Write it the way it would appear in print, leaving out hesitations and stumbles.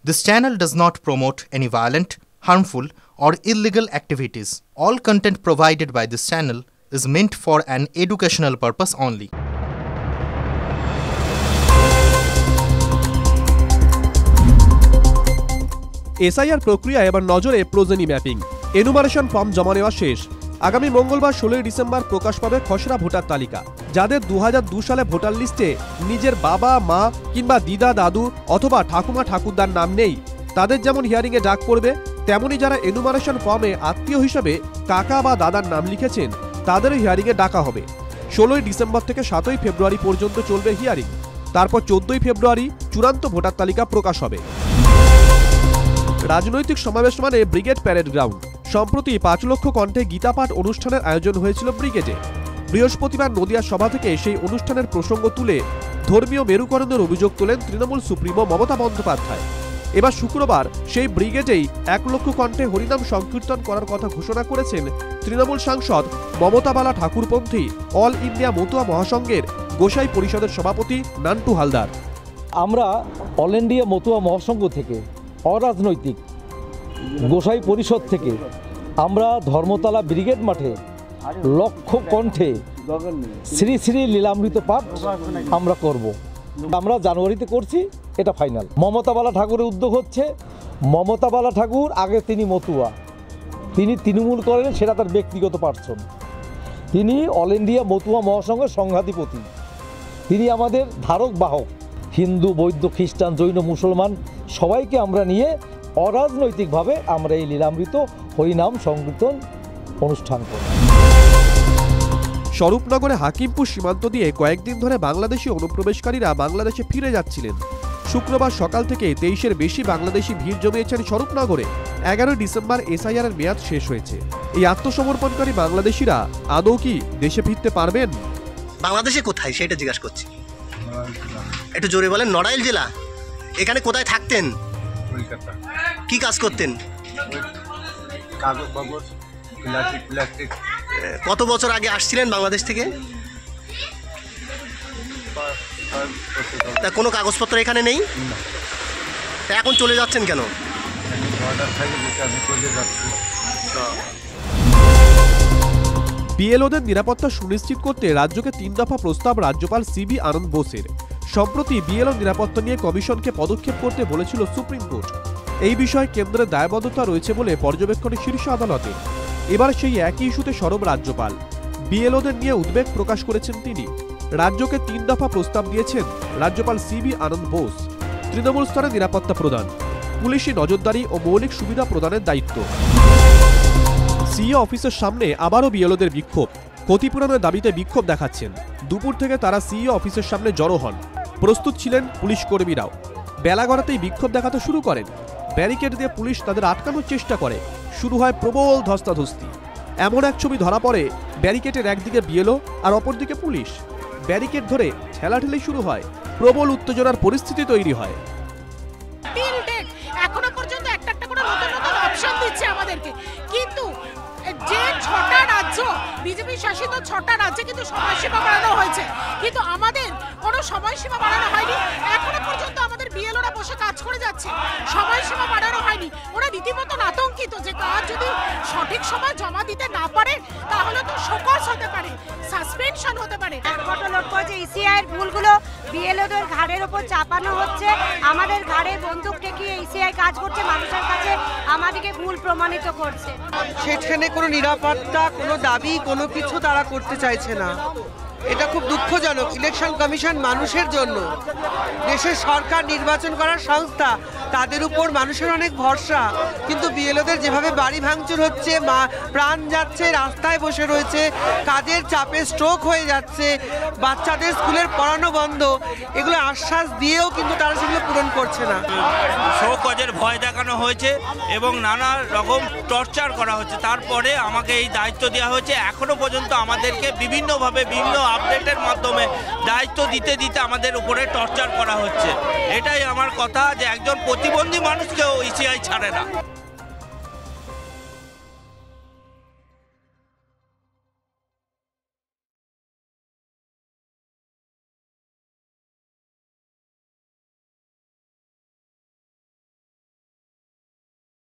This channel does not promote any violent, harmful, or illegal activities. All content provided by this channel is meant for an educational purpose only. SIR প্রক্রিয়া এবার নজরে প্রয়োজনীয় mapping enumeration form জমা নেওয়া শেষ। আগামী মঙ্গলবার 16 December প্রকাশ পাবে খসড়া ভোটার তালিকা। যাদের 2002 সালে ভোটার লিস্টে নিজের বাবা মা কিংবা দিদা দাদু অথবা ঠাকুমা ঠাকুরদার নাম নেই, তাদের যেমন হিয়ারিংয়ে ডাক পড়বে, তেমনি যারা এনুমারেশন ফর্মে আত্মীয় হিসেবে কাকা বা দাদার নাম লিখেছেন তাদেরও হিয়ারিংয়ে ডাকা হবে। 16 ডিসেম্বর থেকে 7 ফেব্রুয়ারি পর্যন্ত চলবে হিয়ারিং। তারপর 14 ফেব্রুয়ারি চূড়ান্ত ভোটার তালিকা প্রকাশ হবে। রাজনৈতিক সমাবেশ মানে ব্রিগেড প্যারেড গ্রাউন্ড। সম্প্রতি 5 লক্ষ কণ্ঠে গীতাপাঠ অনুষ্ঠানের আয়োজন হয়েছিল ব্রিগেডে। বৃহস্পতিবার নদিয়া সভা থেকে সেই অনুষ্ঠানের প্রসঙ্গ তুলে ধর্মীয় মেরুকরণের অভিযোগ তোলেন তৃণমূল সুপ্রিমো মমতা বন্দ্যোপাধ্যায়। এবার শুক্রবার সেই ব্রিগেডেই 1 লক্ষ কণ্ঠে হরিনাম সংকীর্তন করার কথা ঘোষণা করেছেন তৃণমূল সাংসদ মমতাবালা ঠাকুরপন্থী অল ইন্ডিয়া মতুয়া মহাসংঘের গোসাই পরিষদের সভাপতি নান্টু হালদার। আমরা অল ইন্ডিয়া মতুয়া মহাসংঘ থেকে অরাজনৈতিক গোসাই পরিষদ থেকে আমরা ধর্মতলা ব্রিগেড মাঠে লক্ষ কণ্ঠে শ্রী শ্রী লীলামৃত পাঠ আমরা করব। আমরা জানুয়ারিতে করছি, এটা ফাইনাল। মমতাবালা ঠাকুরের উদ্যোগ হচ্ছে। মমতাবালা ঠাকুর আগে তিনি মতুয়া, তিনি তৃণমূল করেন, সেটা তার ব্যক্তিগত পার্সন। তিনি অল ইন্ডিয়া মতুয়া মহাসংঘের সংঘাধিপতি, তিনি আমাদের ধারক বাহক। হিন্দু বৌদ্ধ খ্রিস্টান জৈন মুসলমান সবাইকে আমরা নিয়ে অরাজনৈতিকভাবে আমরা এই লীলামৃত হরিনাম সংকীর্তন অনুষ্ঠান করি। স্বরূপনগরে হাকিমপুর সীমান্ত দিয়ে কয়েকদিন ধরে বাংলাদেশি অনুপ্রবেশকারীরা বাংলাদেশে ফিরে যাচ্ছিলেন। শুক্রবার সকাল থেকে 23-এর বেশি বাংলাদেশি ভিড় জমিয়েছেন স্বরূপনগরে। 11 ডিসেম্বর এসআইআর এর মেয়াদ শেষ হয়েছে। এই আত্মসমর্পণকারী বাংলাদেশিরা আদৌ কি দেশে ফিরতে পারবেন? বাংলাদেশে কোথায় সেটা জিজ্ঞাসা করছি, একটু জোরে বলেন। নড়াইল জেলা। এখানে কোথায় থাকতেন? কলকাতা। কি কাজ করতেন? কাগজ বাগজ, প্লাস্টিক। কত বছর আগে আসছিলেন বাংলাদেশ থেকে? তা কোনো কাগজপত্র এখানে নেই? তা এখন চলে যাচ্ছেন কেন? বিএলওদের নিরাপত্তা সুনিশ্চিত করতে রাজ্যকে 3 দফা প্রস্তাব রাজ্যপাল সিবি আনন্দ বোসের। সম্প্রতি বিএলও নিরাপত্তা নিয়ে কমিশনকে পদক্ষেপ করতে বলেছিল সুপ্রিম কোর্ট। এই বিষয়ে কেন্দ্রের দায়বদ্ধতা রয়েছে বলে পর্যবেক্ষণে শীর্ষ আদালতে। এবার সেই একই ইস্যুতে সরব রাজ্যপাল। বিএলওদের নিয়ে উদ্বেগ প্রকাশ করেছেন তিনি। রাজ্যকে 3 দফা প্রস্তাব দিয়েছেন রাজ্যপাল সিবি আনন্দ বোস। তৃণমূল স্তরে নিরাপত্তা প্রদান, পুলিশি নজরদারি ও মৌলিক সুবিধা প্রদানের দায়িত্ব। সিইও অফিসের সামনে আবারও বিএলওদের বিক্ষোভ। ক্ষতিপূরণের দাবিতে বিক্ষোভ দেখাচ্ছেন। দুপুর থেকে তারা সিইও অফিসের সামনে জড়ো হন। প্রস্তুত ছিলেন পুলিশ কর্মীরাও। বেলা গড়াতেই বিক্ষোভ দেখাতে শুরু করেন। ব্যারিকেড দিয়ে পুলিশ তাদের আটকানোর চেষ্টা করে। শুরু হয় প্রবল ধস্তাধস্তি। এমন এক ছবি ধরা পড়ে, ব্যারিকেডের একদিকে বিএলও আর অপরদিকে পুলিশ। ব্যারিকেড ধরে ঠেলাঠেলি শুরু হয়। প্রবল উত্তেজনার পরিস্থিতি তৈরি হয়। এখনো পর্যন্ত একটা করে নতুন নতুন অপশন দিচ্ছে আমাদেরকে, কিন্তু যে 6টা রাজ্য বিজেপি শাসিত 6টা রাজ্যে কিন্তু সময়সীমা বাড়ানো হয়েছে, কিন্তু আমাদের কোনো সময়সীমা বাড়ানো হয়নি। এখনো পর্যন্ত আমাদের বিএলওরা বসে কাজ করে যাচ্ছে, সময়সীমা বাড়ানো হয়নি। ওরা রীতিমতো আতঙ্কিত যে কাজ যদি সঠিক সময় জমা দিতে না পারে তাহলে তো শোকজ হতে পারে, সাসপেনশন হতে পারে। কত লক্ষ যে ইসিআইয়ের ভুলগুলো বিএলওদের ঘাড়ের উপর চাপানো হচ্ছে, আমাদের ঘাড়ে বন্দুক ঠেকিয়ে ইসিআই কাজ করছে, মানুষের কাছে আমাদেরকে ভুল প্রমাণিত করছে। সেখানে কোনো নিরাপত্তা, কোনো দাবি, কোনো কিছু তারা করতে চাইছে না। এটা খুব দুঃখজনক। ইলেকশন কমিশন মানুষের জন্য, দেশের সরকার নির্বাচন করার সংস্থা, তাদের উপর মানুষের অনেক ভরসা, কিন্তু বিএলওদের যেভাবে বাড়ি ভাঙচুর হচ্ছে, প্রাণ যাচ্ছে, রাস্তায় বসে রয়েছে, কাজের চাপে স্ট্রোক হয়ে যাচ্ছে, বাচ্চাদের স্কুলের পড়ানো বন্ধ, এগুলো আশ্বাস দিয়েও কিন্তু তারা সেগুলো পূরণ করছে না। শোকজের ভয় দেখানো হয়েছে এবং নানা রকম টর্চার করা হচ্ছে। তারপরে আমাকে এই দায়িত্ব দেওয়া হয়েছে। এখনো পর্যন্ত আমাদেরকে বিভিন্নভাবে বিভিন্ন আপডেটের মাধ্যমে দায়িত্ব দিতে দিতে আমাদের উপরে টর্চার করা হচ্ছে। এটাই আমার কথা, যে একজন প্রতিবন্ধী মানুষকেও ইসিআই ছাড়ে না।